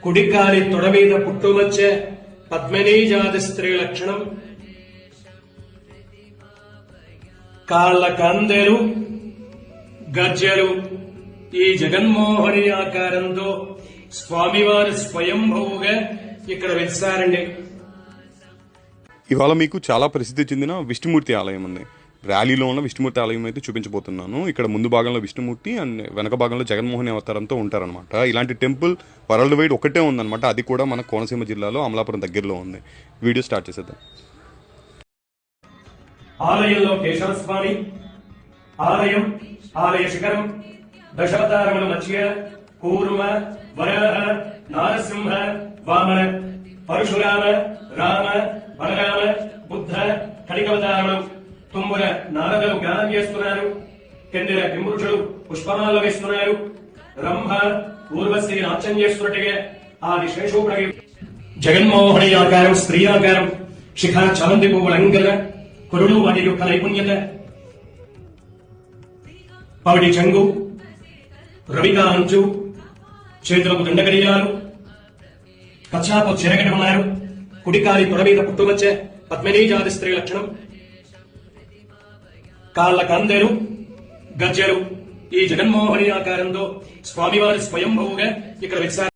కుడికాలి తొడ మీద పుట్టువచ్చే పద్మినీజాతి స్త్రీ లక్షణం. కాళ్ళ కందెలు గజ్జెలు ఈ జగన్మోహని ఆకారంతో స్వామివారి స్వయంభూగా ఇక్కడ వెలిసారండి. ఇవాళ మీకు చాలా ప్రసిద్ధి చెందిన విష్ణుమూర్తి ఆలయం ఉంది. ర్యాలీలో ఉన్న విష్ణుమూర్తి ఆలయం అయితే చూపించబోతున్నాను. ఇక్కడ ముందు భాగంలో విష్ణుమూర్తి అండ్ వెనక భాగంలో జగన్మోహన్ అవతారంతో ఉంటారనమాట. ఇలాంటి టెంపుల్ వరల్డ్ వైడ్ ఒకటే ఉందన్నమాట. అది కూడా మన కోనసీమ జిల్లాలో అమలాపురం దగ్గరలో ఉంది. వీడియో స్టార్ట్ చేసేద్దాం. ఆలయంలో కేశవస్వామి ఆలయం, ఆలయ శిఖరం, దశావతారముల మధ్య కూర్మ, వరాహ, నారసింహ, వామన, పరశురామ, రామ, బలరామ, బుద్ధ, కళికవతారములు. తుమ్ముర నారదలు గానం చేస్తున్నారు. కిందిర కింపురుషులు పుష్పమాల వేస్తున్నారు. రంభ ఊర్వశి నాట్యం చేస్తున్నట్టుగా ఆది శేషోపడి జగన్మోహని ఆకారం, స్త్రీ ఆకారం, శిఖ చామంతి పువ్వుల అంగన, కురుడు వాటి యొక్క నైపుణ్యత, పవిడి చెంగు, రవికా అంచు, చేతులకు దండకడియాలు, కచ్చాపు చిరగటి ఉన్నారు. కుడికాలి తొడ మీద పుట్టువచ్చే పద్మినీజాతి స్త్రీ లక్షణం. కాళ్ళ కందెలు గజ్జెలు ఈ జగన్మోహని ఆకారంతో స్వామివారి స్వయంభూగా ఇక్కడ వెలిసారు.